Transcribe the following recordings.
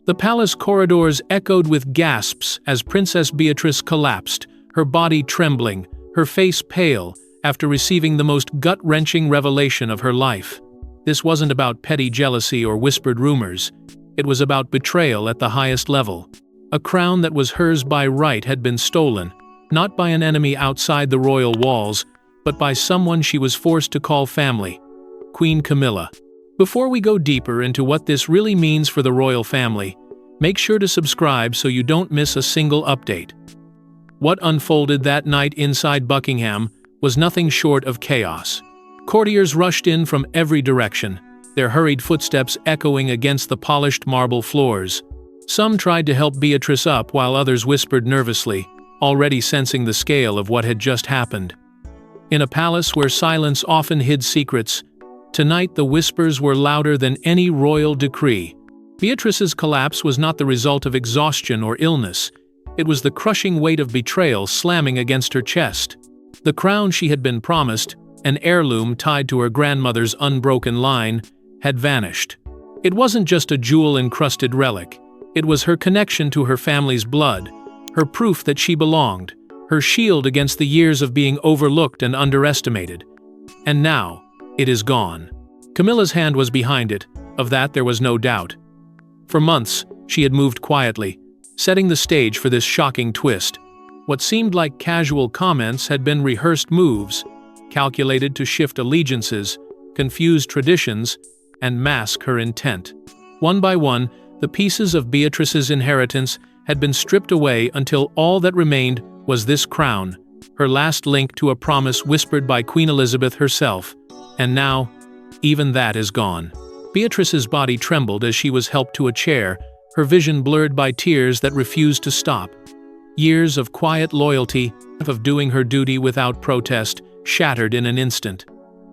The palace corridors echoed with gasps as Princess Beatrice collapsed, her body trembling, her face pale, after receiving the most gut-wrenching revelation of her life. This wasn't about petty jealousy or whispered rumors. It was about betrayal at the highest level. A crown that was hers by right had been stolen, not by an enemy outside the royal walls, but by someone she was forced to call family, Queen Camilla. Before we go deeper into what this really means for the royal family, make sure to subscribe so you don't miss a single update. What unfolded that night inside Buckingham was nothing short of chaos. Courtiers rushed in from every direction, their hurried footsteps echoing against the polished marble floors. Some tried to help Beatrice up while others whispered nervously, already sensing the scale of what had just happened. In a palace where silence often hid secrets, tonight the whispers were louder than any royal decree. Beatrice's collapse was not the result of exhaustion or illness. It was the crushing weight of betrayal slamming against her chest. The crown she had been promised, an heirloom tied to her grandmother's unbroken line, had vanished. It wasn't just a jewel-encrusted relic. It was her connection to her family's blood, her proof that she belonged, her shield against the years of being overlooked and underestimated. And now, it is gone. Camilla's hand was behind it, of that there was no doubt. For months, she had moved quietly, setting the stage for this shocking twist. What seemed like casual comments had been rehearsed moves, calculated to shift allegiances, confuse traditions, and mask her intent. One by one, the pieces of Beatrice's inheritance had been stripped away until all that remained was this crown, her last link to a promise whispered by Queen Elizabeth herself. And now, even that is gone. Beatrice's body trembled as she was helped to a chair, her vision blurred by tears that refused to stop. Years of quiet loyalty, of doing her duty without protest, shattered in an instant.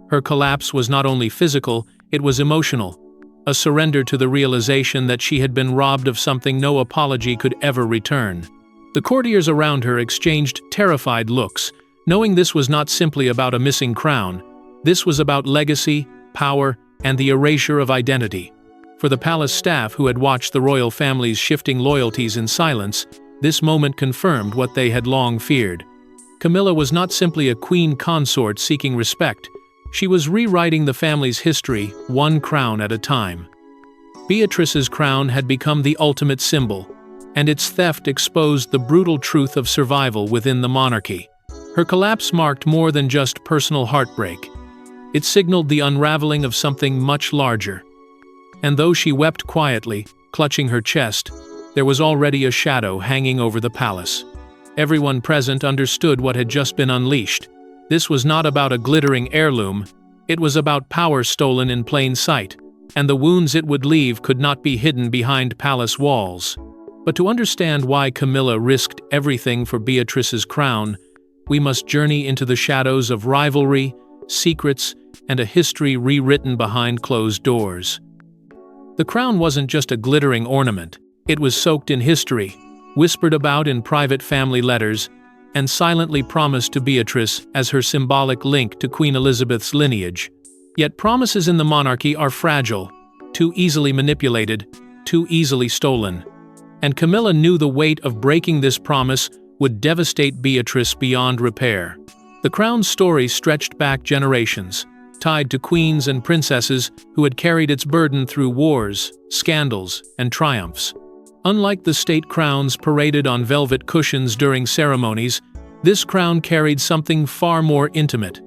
Her collapse was not only physical, it was emotional, a surrender to the realization that she had been robbed of something no apology could ever return. The courtiers around her exchanged terrified looks, knowing this was not simply about a missing crown. This was about legacy, power, and the erasure of identity. For the palace staff who had watched the royal family's shifting loyalties in silence, this moment confirmed what they had long feared. Camilla was not simply a queen consort seeking respect. She was rewriting the family's history, one crown at a time. Beatrice's crown had become the ultimate symbol, and its theft exposed the brutal truth of survival within the monarchy. Her collapse marked more than just personal heartbreak. It signaled the unraveling of something much larger. And though she wept quietly, clutching her chest, there was already a shadow hanging over the palace. Everyone present understood what had just been unleashed. This was not about a glittering heirloom, it was about power stolen in plain sight, and the wounds it would leave could not be hidden behind palace walls. But to understand why Camilla risked everything for Beatrice's crown, we must journey into the shadows of rivalry, secrets, and a history rewritten behind closed doors. The crown wasn't just a glittering ornament. It was soaked in history, whispered about in private family letters, and silently promised to Beatrice as her symbolic link to Queen Elizabeth's lineage. Yet promises in the monarchy are fragile, too easily manipulated, too easily stolen. And Camilla knew the weight of breaking this promise would devastate Beatrice beyond repair. The crown's story stretched back generations, tied to queens and princesses who had carried its burden through wars, scandals, and triumphs. Unlike the state crowns paraded on velvet cushions during ceremonies, this crown carried something far more intimate.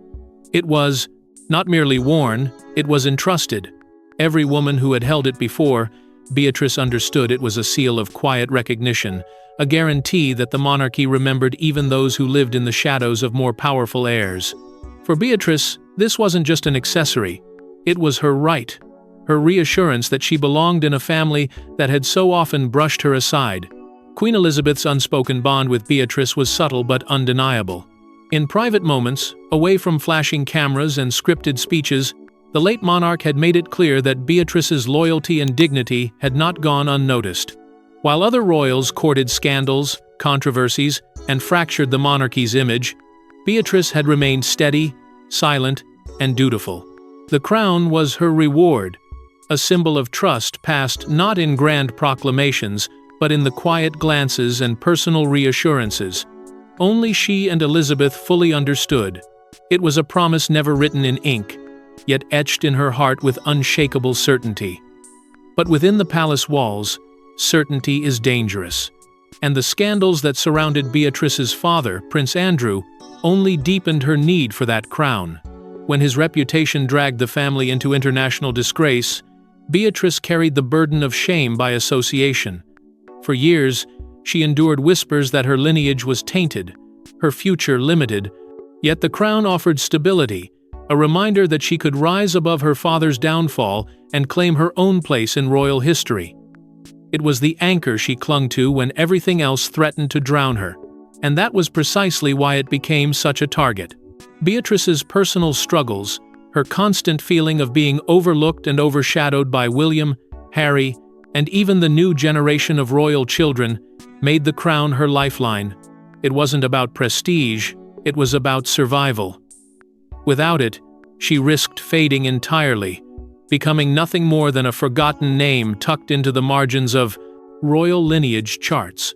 It was not merely worn, it was entrusted. Every woman who had held it before, Beatrice understood it was a seal of quiet recognition, a guarantee that the monarchy remembered even those who lived in the shadows of more powerful heirs. For Beatrice, this wasn't just an accessory, it was her right. Her reassurance that she belonged in a family that had so often brushed her aside. Queen Elizabeth's unspoken bond with Beatrice was subtle but undeniable. In private moments, away from flashing cameras and scripted speeches, the late monarch had made it clear that Beatrice's loyalty and dignity had not gone unnoticed. While other royals courted scandals, controversies, and fractured the monarchy's image, Beatrice had remained steady, silent, and dutiful. The crown was her reward. a symbol of trust passed not in grand proclamations, but in the quiet glances and personal reassurances. Only she and Elizabeth fully understood. It was a promise never written in ink, yet etched in her heart with unshakable certainty. But within the palace walls, certainty is dangerous. And the scandals that surrounded Beatrice's father, Prince Andrew, only deepened her need for that crown. When his reputation dragged the family into international disgrace, Beatrice carried the burden of shame by association. For years, she endured whispers that her lineage was tainted, her future limited, yet the crown offered stability, a reminder that she could rise above her father's downfall and claim her own place in royal history. It was the anchor she clung to when everything else threatened to drown her, and that was precisely why it became such a target. Beatrice's personal struggles, her constant feeling of being overlooked and overshadowed by William, Harry, and even the new generation of royal children, made the crown her lifeline. It wasn't about prestige, it was about survival. Without it, she risked fading entirely, becoming nothing more than a forgotten name tucked into the margins of royal lineage charts.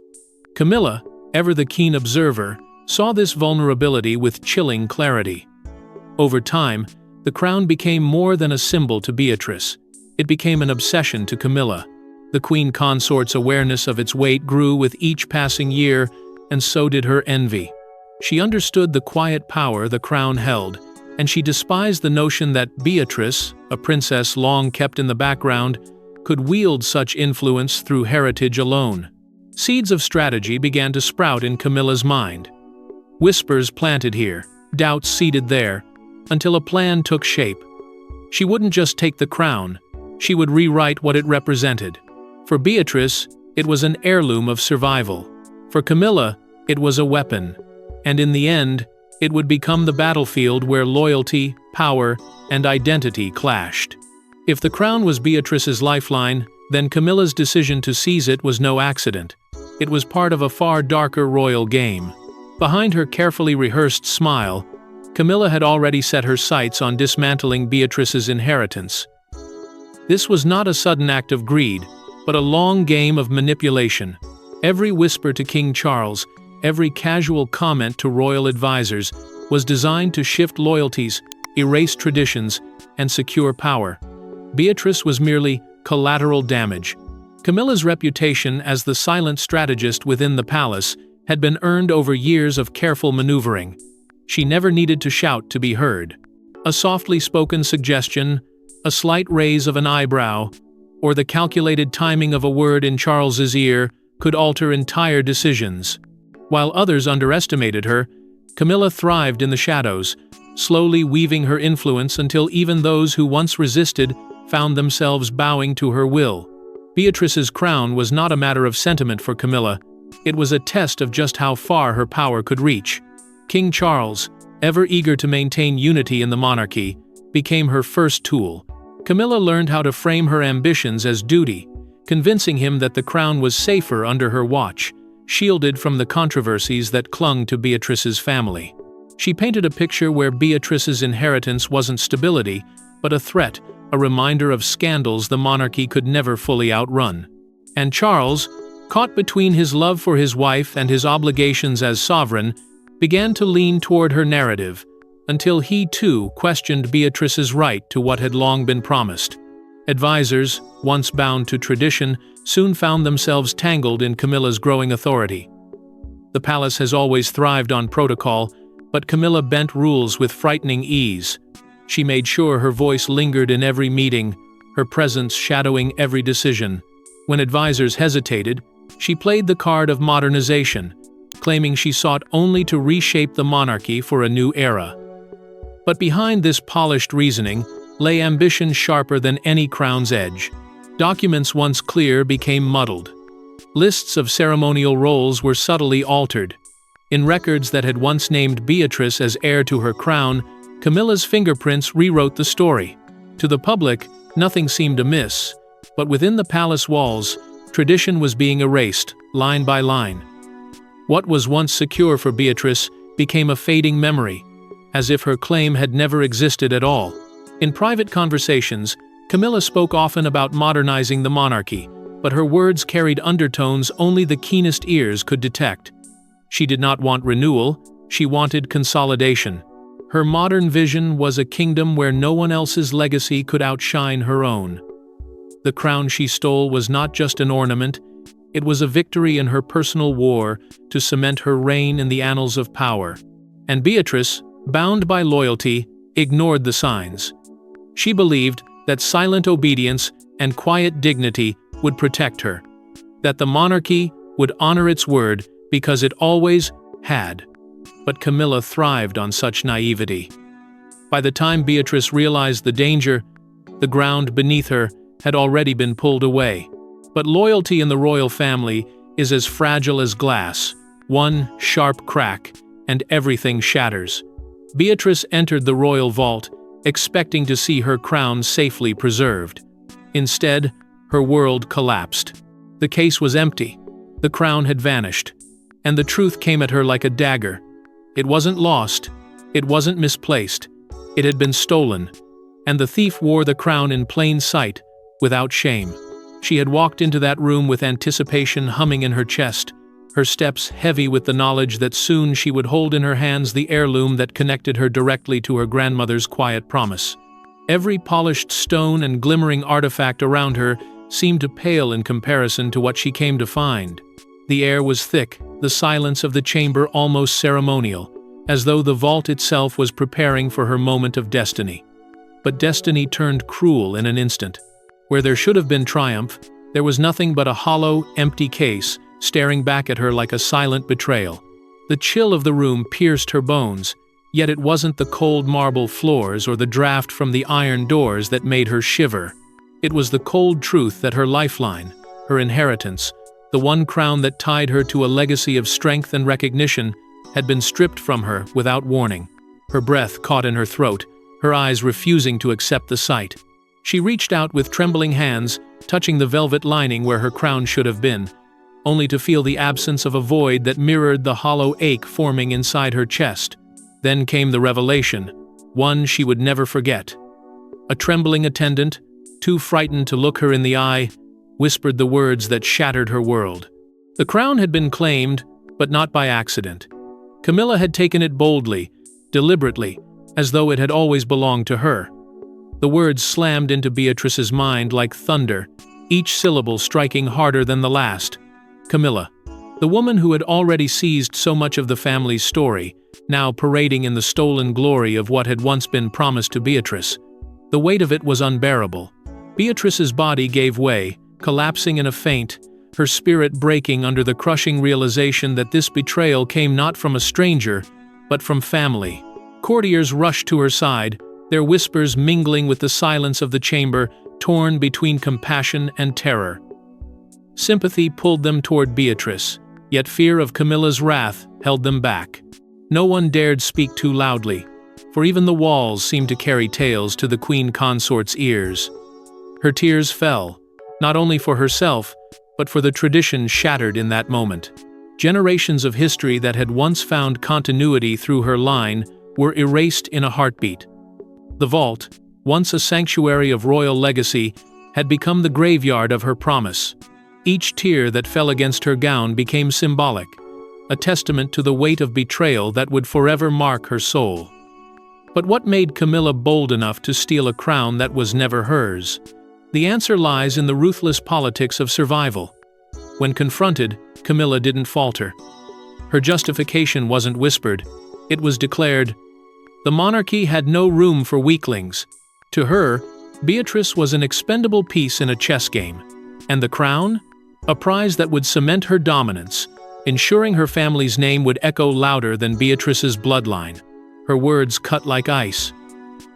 Camilla, ever the keen observer, saw this vulnerability with chilling clarity. Over time, the crown became more than a symbol to Beatrice. It became an obsession to Camilla. The queen consort's awareness of its weight grew with each passing year, and so did her envy. She understood the quiet power the crown held, and she despised the notion that Beatrice, a princess long kept in the background, could wield such influence through heritage alone. Seeds of strategy began to sprout in Camilla's mind. Whispers planted here, doubts seeded there, until a plan took shape. She wouldn't just take the crown, she would rewrite what it represented. For Beatrice, it was an heirloom of survival. For Camilla, it was a weapon. And in the end, it would become the battlefield where loyalty, power, and identity clashed. If the crown was Beatrice's lifeline, then Camilla's decision to seize it was no accident. It was part of a far darker royal game. Behind her carefully rehearsed smile, Camilla had already set her sights on dismantling Beatrice's inheritance. This was not a sudden act of greed, but a long game of manipulation. Every whisper to King Charles, every casual comment to royal advisors, was designed to shift loyalties, erase traditions, and secure power. Beatrice was merely collateral damage. Camilla's reputation as the silent strategist within the palace had been earned over years of careful maneuvering. She never needed to shout to be heard. A softly spoken suggestion, a slight raise of an eyebrow, or the calculated timing of a word in Charles's ear could alter entire decisions. While others underestimated her, Camilla thrived in the shadows, slowly weaving her influence until even those who once resisted found themselves bowing to her will. Beatrice's crown was not a matter of sentiment for Camilla. It was a test of just how far her power could reach. King Charles, ever eager to maintain unity in the monarchy, became her first tool. Camilla learned how to frame her ambitions as duty, convincing him that the crown was safer under her watch, shielded from the controversies that clung to Beatrice's family. She painted a picture where Beatrice's inheritance wasn't stability, but a threat, a reminder of scandals the monarchy could never fully outrun. And Charles, caught between his love for his wife and his obligations as sovereign, began to lean toward her narrative, until he too questioned Beatrice's right to what had long been promised. Advisors, once bound to tradition, soon found themselves tangled in Camilla's growing authority. The palace has always thrived on protocol, but Camilla bent rules with frightening ease. She made sure her voice lingered in every meeting, her presence shadowing every decision. When advisors hesitated, she played the card of modernization, claiming she sought only to reshape the monarchy for a new era. But behind this polished reasoning lay ambition sharper than any crown's edge. Documents once clear became muddled. Lists of ceremonial roles were subtly altered. In records that had once named Beatrice as heir to her crown, Camilla's fingerprints rewrote the story. To the public, nothing seemed amiss, but within the palace walls, tradition was being erased, line by line. What was once secure for Beatrice became a fading memory, as if her claim had never existed at all. In private conversations, Camilla spoke often about modernizing the monarchy, but her words carried undertones only the keenest ears could detect. She did not want renewal, she wanted consolidation. Her modern vision was a kingdom where no one else's legacy could outshine her own. The crown she stole was not just an ornament, it was a victory in her personal war to cement her reign in the annals of power. And Beatrice, bound by loyalty, ignored the signs. She believed that silent obedience and quiet dignity would protect her, that the monarchy would honor its word because it always had. But Camilla thrived on such naivety. By the time Beatrice realized the danger, the ground beneath her had already been pulled away. But loyalty in the royal family is as fragile as glass. One sharp crack, and everything shatters. Beatrice entered the royal vault, expecting to see her crown safely preserved. Instead, her world collapsed. The case was empty. The crown had vanished. And the truth came at her like a dagger. It wasn't lost. It wasn't misplaced. It had been stolen. And the thief wore the crown in plain sight, without shame. She had walked into that room with anticipation humming in her chest, her steps heavy with the knowledge that soon she would hold in her hands the heirloom that connected her directly to her grandmother's quiet promise. Every polished stone and glimmering artifact around her seemed to pale in comparison to what she came to find. The air was thick, the silence of the chamber almost ceremonial, as though the vault itself was preparing for her moment of destiny. But destiny turned cruel in an instant. Where there should have been triumph, there was nothing but a hollow, empty case, staring back at her like a silent betrayal. The chill of the room pierced her bones, yet it wasn't the cold marble floors or the draft from the iron doors that made her shiver. It was the cold truth that her lifeline, her inheritance, the one crown that tied her to a legacy of strength and recognition, had been stripped from her without warning. Her breath caught in her throat, her eyes refusing to accept the sight. She reached out with trembling hands, touching the velvet lining where her crown should have been, only to feel the absence of a void that mirrored the hollow ache forming inside her chest. Then came the revelation, one she would never forget. A trembling attendant, too frightened to look her in the eye, whispered the words that shattered her world. The crown had been claimed, but not by accident. Camilla had taken it boldly, deliberately, as though it had always belonged to her. The words slammed into Beatrice's mind like thunder, each syllable striking harder than the last. Camilla, the woman who had already seized so much of the family's story, now parading in the stolen glory of what had once been promised to Beatrice. The weight of it was unbearable. Beatrice's body gave way, collapsing in a faint, her spirit breaking under the crushing realization that this betrayal came not from a stranger, but from family. Courtiers rushed to her side, their whispers mingling with the silence of the chamber, torn between compassion and terror. Sympathy pulled them toward Beatrice, yet fear of Camilla's wrath held them back. No one dared speak too loudly, for even the walls seemed to carry tales to the queen consort's ears. Her tears fell, not only for herself, but for the tradition shattered in that moment. Generations of history that had once found continuity through her line were erased in a heartbeat. The vault, once a sanctuary of royal legacy, had become the graveyard of her promise. Each tear that fell against her gown became symbolic, a testament to the weight of betrayal that would forever mark her soul. But what made Camilla bold enough to steal a crown that was never hers? The answer lies in the ruthless politics of survival. When confronted, Camilla didn't falter. Her justification wasn't whispered, it was declared. The monarchy had no room for weaklings. To her, Beatrice was an expendable piece in a chess game. And the crown? A prize that would cement her dominance, ensuring her family's name would echo louder than Beatrice's bloodline. Her words cut like ice.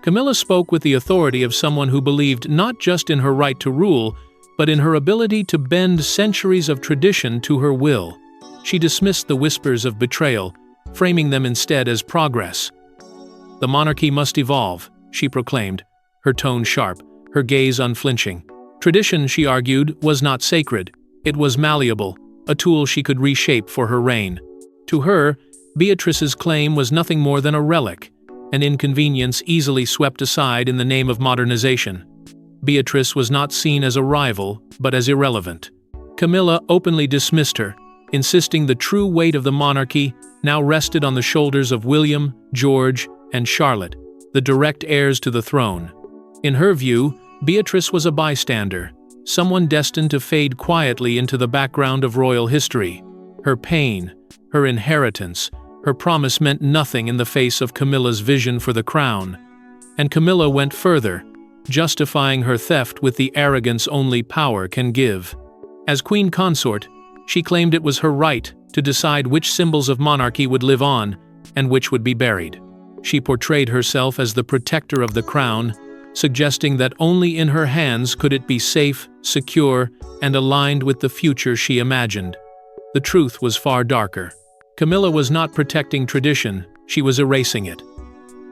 Camilla spoke with the authority of someone who believed not just in her right to rule, but in her ability to bend centuries of tradition to her will. She dismissed the whispers of betrayal, framing them instead as progress. The monarchy must evolve, she proclaimed, her tone sharp, her gaze unflinching. Tradition, she argued, was not sacred. It was malleable, a tool she could reshape for her reign. To her, Beatrice's claim was nothing more than a relic, an inconvenience easily swept aside in the name of modernization. Beatrice was not seen as a rival, but as irrelevant. Camilla openly dismissed her, insisting the true weight of the monarchy now rested on the shoulders of William, George, and Charlotte, the direct heirs to the throne. In her view, Beatrice was a bystander, someone destined to fade quietly into the background of royal history. Her pain, her inheritance, her promise meant nothing in the face of Camilla's vision for the crown. And Camilla went further, justifying her theft with the arrogance only power can give. As queen consort, she claimed it was her right to decide which symbols of monarchy would live on and which would be buried. She portrayed herself as the protector of the crown, suggesting that only in her hands could it be safe, secure, and aligned with the future she imagined. The truth was far darker. Camilla was not protecting tradition, she was erasing it.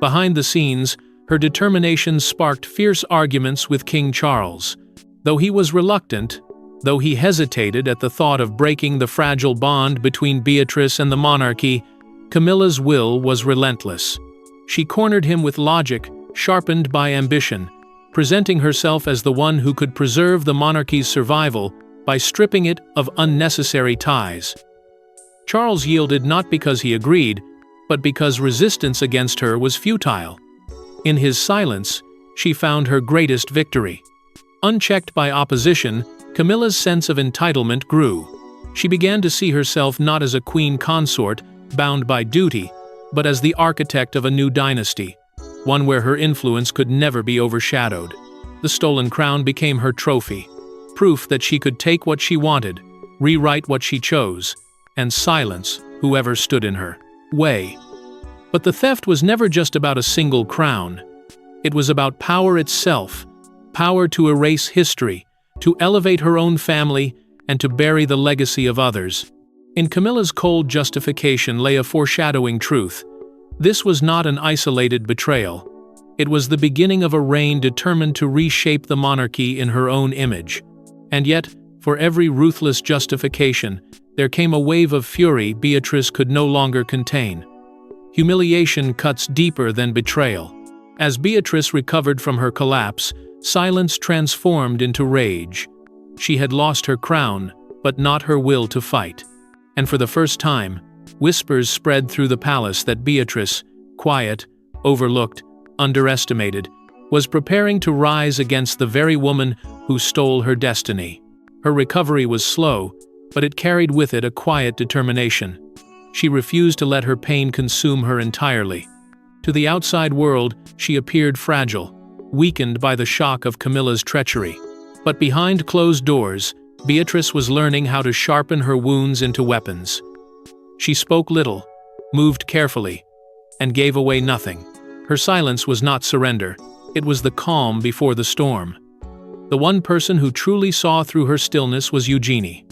Behind the scenes, her determination sparked fierce arguments with King Charles. Though he was reluctant, though he hesitated at the thought of breaking the fragile bond between Beatrice and the monarchy, Camilla's will was relentless. She cornered him with logic, sharpened by ambition, presenting herself as the one who could preserve the monarchy's survival by stripping it of unnecessary ties. Charles yielded not because he agreed, but because resistance against her was futile. In his silence, she found her greatest victory. Unchecked by opposition, Camilla's sense of entitlement grew. She began to see herself not as a queen consort, bound by duty, but as the architect of a new dynasty, one where her influence could never be overshadowed. The stolen crown became her trophy, proof that she could take what she wanted, rewrite what she chose, and silence whoever stood in her way. But the theft was never just about a single crown. It was about power itself, power to erase history, to elevate her own family, and to bury the legacy of others. In Camilla's cold justification lay a foreshadowing truth. This was not an isolated betrayal. It was the beginning of a reign determined to reshape the monarchy in her own image. And yet, for every ruthless justification, there came a wave of fury Beatrice could no longer contain. Humiliation cuts deeper than betrayal. As Beatrice recovered from her collapse, silence transformed into rage. She had lost her crown, but not her will to fight. And for the first time, whispers spread through the palace that Beatrice, quiet, overlooked, underestimated, was preparing to rise against the very woman who stole her destiny. Her recovery was slow, but it carried with it a quiet determination. She refused to let her pain consume her entirely. To the outside world, she appeared fragile, weakened by the shock of Camilla's treachery. But behind closed doors, Beatrice was learning how to sharpen her wounds into weapons. She spoke little, moved carefully, and gave away nothing. Her silence was not surrender, it was the calm before the storm. The one person who truly saw through her stillness was Eugenie.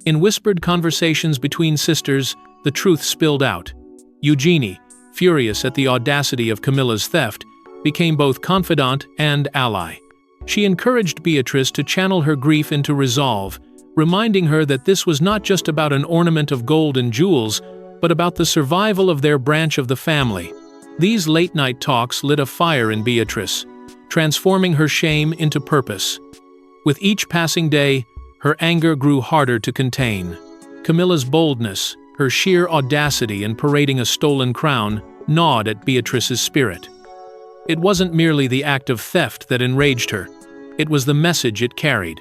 In whispered conversations between sisters, the truth spilled out. Eugenie, furious at the audacity of Camilla's theft, became both confidant and ally. She encouraged Beatrice to channel her grief into resolve, reminding her that this was not just about an ornament of gold and jewels, but about the survival of their branch of the family. These late-night talks lit a fire in Beatrice, transforming her shame into purpose. With each passing day, her anger grew harder to contain. Camilla's boldness, her sheer audacity in parading a stolen crown, gnawed at Beatrice's spirit. It wasn't merely the act of theft that enraged her, it was the message it carried.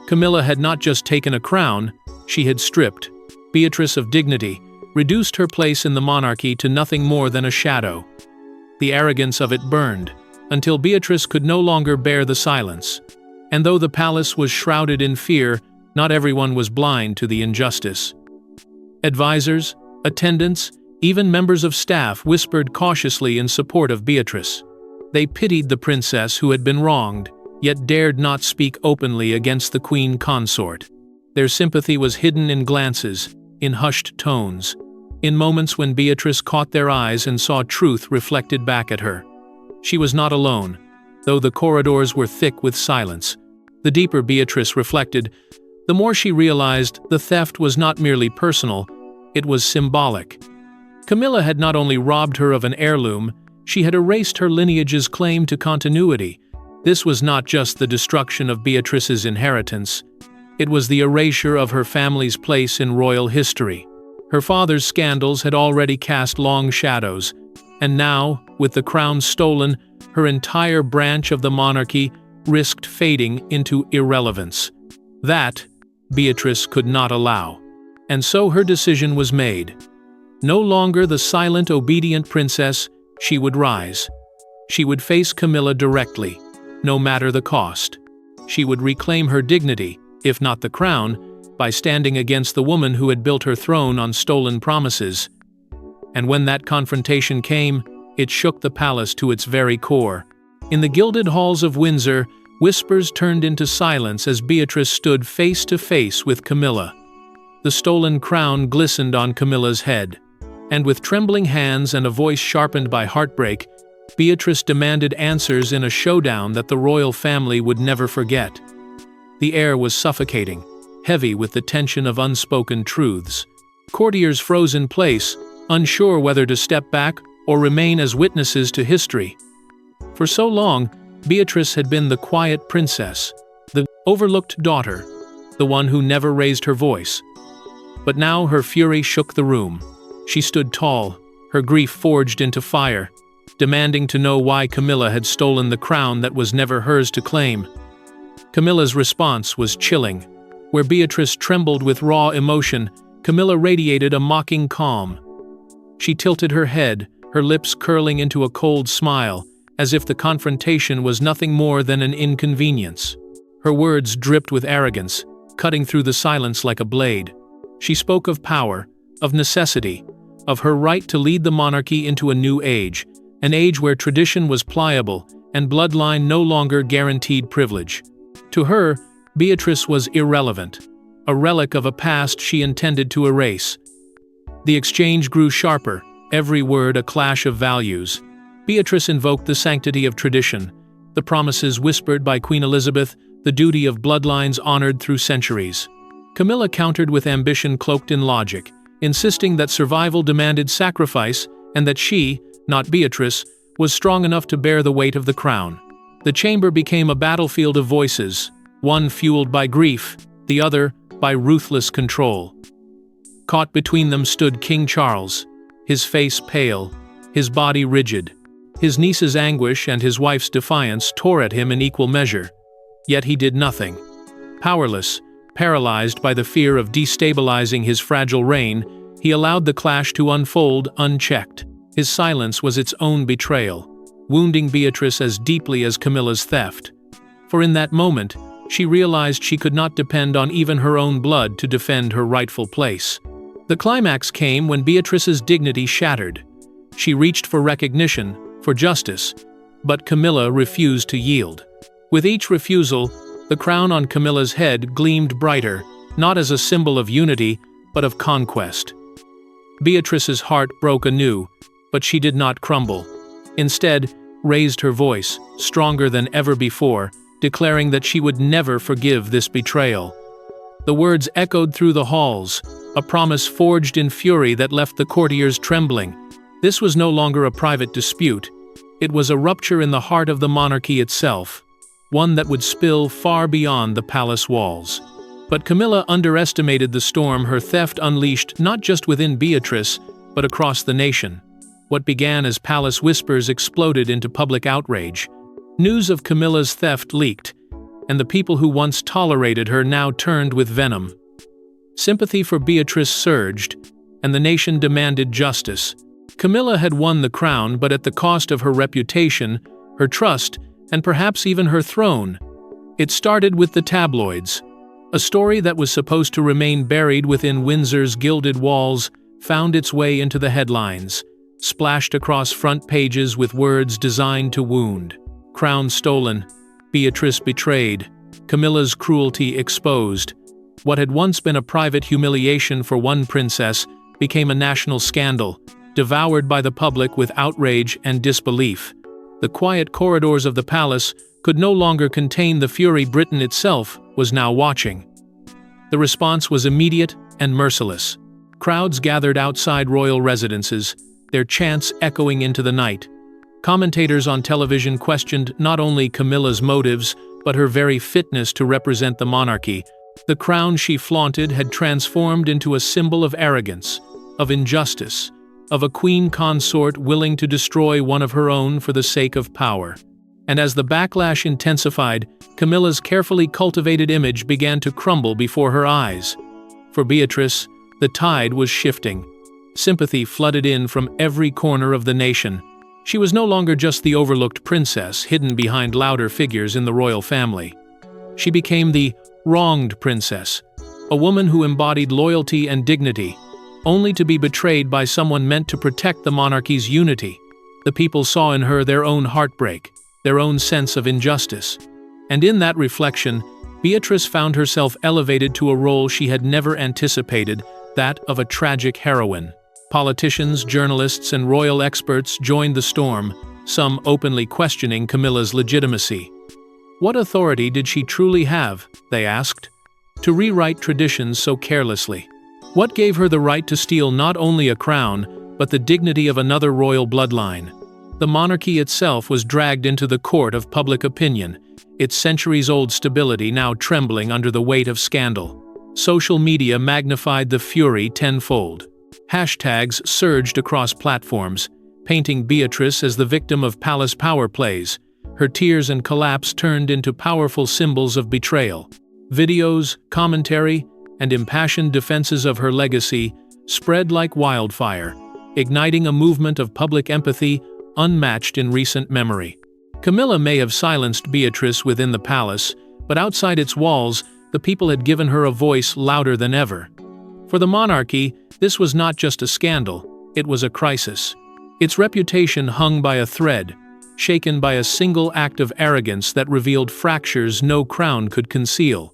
Camilla had not just taken a crown, she had stripped Beatrice of dignity, reduced her place in the monarchy to nothing more than a shadow. The arrogance of it burned, until Beatrice could no longer bear the silence. And though the palace was shrouded in fear, not everyone was blind to the injustice. Advisors, attendants, even members of staff whispered cautiously in support of Beatrice. They pitied the princess who had been wronged, yet dared not speak openly against the queen consort. Their sympathy was hidden in glances, in hushed tones, in moments when Beatrice caught their eyes and saw truth reflected back at her. She was not alone, though the corridors were thick with silence. The deeper Beatrice reflected, the more she realized the theft was not merely personal, it was symbolic. Camilla had not only robbed her of an heirloom, she had erased her lineage's claim to continuity, This was not just the destruction of Beatrice's inheritance, it was the erasure of her family's place in royal history. Her father's scandals had already cast long shadows, and now, with the crown stolen, her entire branch of the monarchy risked fading into irrelevance. That, Beatrice could not allow. And so her decision was made. No longer the silent, obedient princess, she would rise. She would face Camilla directly, no matter the cost. She would reclaim her dignity, if not the crown, by standing against the woman who had built her throne on stolen promises. And when that confrontation came, it shook the palace to its very core. In the gilded halls of Windsor, whispers turned into silence as Beatrice stood face to face with Camilla. The stolen crown glistened on Camilla's head, and with trembling hands and a voice sharpened by heartbreak, Beatrice demanded answers in a showdown that the royal family would never forget. The air was suffocating, heavy with the tension of unspoken truths. Courtiers froze in place, unsure whether to step back or remain as witnesses to history. For so long, Beatrice had been the quiet princess, the overlooked daughter, the one who never raised her voice. But now her fury shook the room. She stood tall, her grief forged into fire, demanding to know why Camilla had stolen the crown that was never hers to claim. Camilla's response was chilling. Where Beatrice trembled with raw emotion, Camilla radiated a mocking calm. She tilted her head, her lips curling into a cold smile, as if the confrontation was nothing more than an inconvenience. Her words dripped with arrogance, cutting through the silence like a blade. She spoke of power, of necessity, of her right to lead the monarchy into a new age, an age where tradition was pliable and bloodline no longer guaranteed privilege. To her, Beatrice was irrelevant, a relic of a past she intended to erase. The exchange grew sharper, every word a clash of values. Beatrice invoked the sanctity of tradition, the promises whispered by Queen Elizabeth, the duty of bloodlines honored through centuries. Camilla countered with ambition cloaked in logic, insisting that survival demanded sacrifice and that she, not Beatrice, was strong enough to bear the weight of the crown. The chamber became a battlefield of voices, one fueled by grief, the other by ruthless control. Caught between them stood King Charles, his face pale, his body rigid. His niece's anguish and his wife's defiance tore at him in equal measure. Yet he did nothing. Powerless, paralyzed by the fear of destabilizing his fragile reign, he allowed the clash to unfold unchecked. His silence was its own betrayal, wounding Beatrice as deeply as Camilla's theft. For in that moment, she realized she could not depend on even her own blood to defend her rightful place. The climax came when Beatrice's dignity shattered. She reached for recognition, for justice, but Camilla refused to yield. With each refusal, the crown on Camilla's head gleamed brighter, not as a symbol of unity, but of conquest. Beatrice's heart broke anew, but she did not crumble. Instead, raised her voice, stronger than ever before, declaring that she would never forgive this betrayal. The words echoed through the halls, a promise forged in fury that left the courtiers trembling. This was no longer a private dispute. It was a rupture in the heart of the monarchy itself, one that would spill far beyond the palace walls. But Camilla underestimated the storm her theft unleashed not just within Beatrice, but across the nation. What began as palace whispers exploded into public outrage. News of Camilla's theft leaked, and the people who once tolerated her now turned with venom. Sympathy for Beatrice surged, and the nation demanded justice. Camilla had won the crown, but at the cost of her reputation, her trust, and perhaps even her throne. It started with the tabloids. A story that was supposed to remain buried within Windsor's gilded walls found its way into the headlines, splashed across front pages with words designed to wound. Crown stolen, Beatrice betrayed, Camilla's cruelty exposed. What had once been a private humiliation for one princess became a national scandal, devoured by the public with outrage and disbelief. The quiet corridors of the palace could no longer contain the fury Britain itself was now watching. The response was immediate and merciless. Crowds gathered outside royal residences, their chants echoing into the night. Commentators on television questioned not only Camilla's motives, but her very fitness to represent the monarchy. The crown she flaunted had transformed into a symbol of arrogance, of injustice, of a queen consort willing to destroy one of her own for the sake of power. And as the backlash intensified, Camilla's carefully cultivated image began to crumble before her eyes. For Beatrice, the tide was shifting. Sympathy flooded in from every corner of the nation. She was no longer just the overlooked princess hidden behind louder figures in the royal family. She became the wronged princess, a woman who embodied loyalty and dignity, only to be betrayed by someone meant to protect the monarchy's unity. The people saw in her their own heartbreak, their own sense of injustice. And in that reflection, Beatrice found herself elevated to a role she had never anticipated, that of a tragic heroine. Politicians, journalists, and royal experts joined the storm, some openly questioning Camilla's legitimacy. What authority did she truly have, they asked, to rewrite traditions so carelessly? What gave her the right to steal not only a crown, but the dignity of another royal bloodline? The monarchy itself was dragged into the court of public opinion, its centuries-old stability now trembling under the weight of scandal. Social media magnified the fury tenfold. Hashtags surged across platforms, painting Beatrice as the victim of palace power plays. Her tears and collapse turned into powerful symbols of betrayal. Videos, commentary, and impassioned defenses of her legacy spread like wildfire, igniting a movement of public empathy unmatched in recent memory. Camilla may have silenced Beatrice within the palace, but outside its walls, the people had given her a voice louder than ever. For the monarchy, this was not just a scandal, it was a crisis. Its reputation hung by a thread, shaken by a single act of arrogance that revealed fractures no crown could conceal.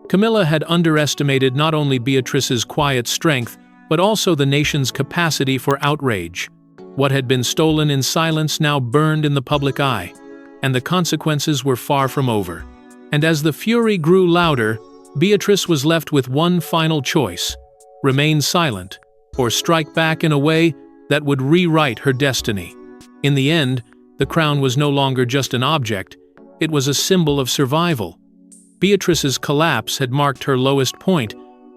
Camilla had underestimated not only Beatrice's quiet strength, but also the nation's capacity for outrage. What had been stolen in silence now burned in the public eye, and the consequences were far from over. And as the fury grew louder, Beatrice was left with one final choice: remain silent, or strike back in a way that would rewrite her destiny. In the end, the crown was no longer just an object, it was a symbol of survival. Beatrice's collapse had marked her lowest point,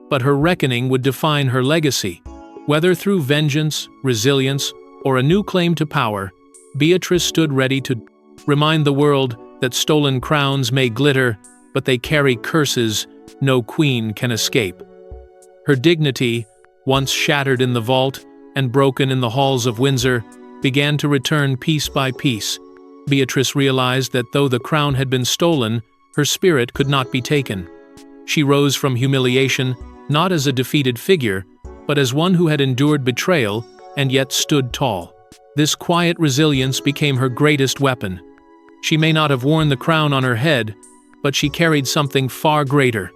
but her reckoning would define her legacy. Whether through vengeance, resilience, or a new claim to power, Beatrice stood ready to remind the world that stolen crowns may glitter, but they carry curses no queen can escape. Her dignity, once shattered in the vault and broken in the halls of Windsor, began to return piece by piece. Beatrice realized that though the crown had been stolen, her spirit could not be taken. She rose from humiliation, not as a defeated figure, but as one who had endured betrayal and yet stood tall. This quiet resilience became her greatest weapon. She may not have worn the crown on her head, but she carried something far greater: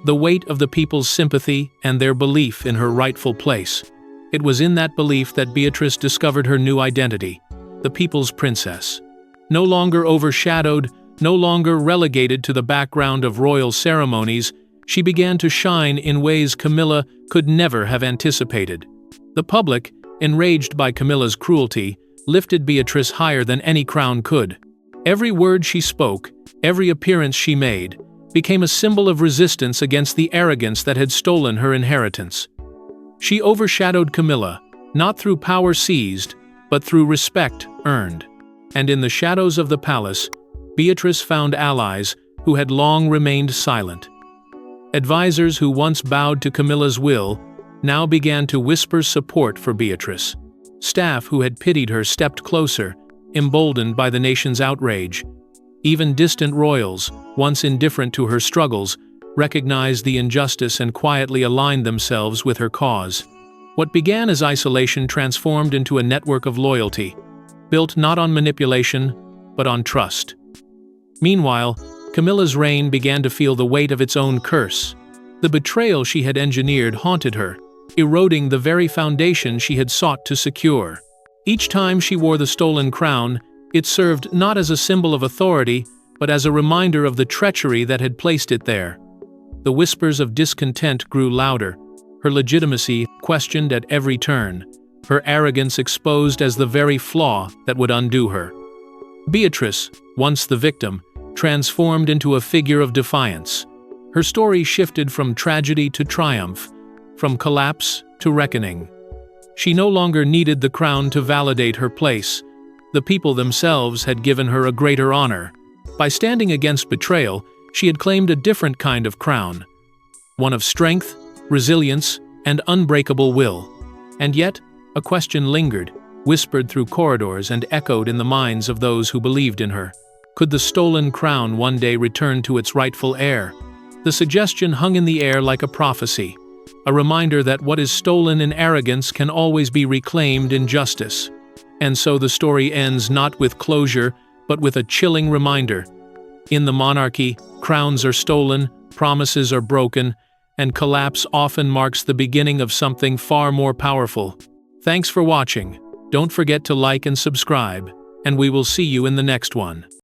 the weight of the people's sympathy and their belief in her rightful place. It was in that belief that Beatrice discovered her new identity, the people's princess. No longer overshadowed, no longer relegated to the background of royal ceremonies, she began to shine in ways Camilla could never have anticipated. The public, enraged by Camilla's cruelty, lifted Beatrice higher than any crown could. Every word she spoke, every appearance she made, became a symbol of resistance against the arrogance that had stolen her inheritance. She overshadowed Camilla, not through power seized, but through respect earned. And in the shadows of the palace, Beatrice found allies who had long remained silent. Advisors who once bowed to Camilla's will now began to whisper support for Beatrice. Staff who had pitied her stepped closer, emboldened by the nation's outrage. Even distant royals, once indifferent to her struggles, recognized the injustice and quietly aligned themselves with her cause. What began as isolation transformed into a network of loyalty, built not on manipulation, but on trust. Meanwhile, Camilla's reign began to feel the weight of its own curse. The betrayal she had engineered haunted her, eroding the very foundation she had sought to secure. Each time she wore the stolen crown, it served not as a symbol of authority, but as a reminder of the treachery that had placed it there. The whispers of discontent grew louder, her legitimacy questioned at every turn. her arrogance exposed as the very flaw that would undo her. Beatrice, once the victim, transformed into a figure of defiance. Her story shifted from tragedy to triumph, from collapse to reckoning. She no longer needed the crown to validate her place. The people themselves had given her a greater honor. By standing against betrayal, she had claimed a different kind of crown, one of strength, resilience, and unbreakable will. And yet, a question lingered, whispered through corridors and echoed in the minds of those who believed in her. Could the stolen crown one day return to its rightful heir? The suggestion hung in the air like a prophecy, a reminder that what is stolen in arrogance can always be reclaimed in justice. And so the story ends not with closure, but with a chilling reminder. In the monarchy, crowns are stolen, promises are broken, and collapse often marks the beginning of something far more powerful. Thanks for watching. Don't forget to like and subscribe, and we will see you in the next one.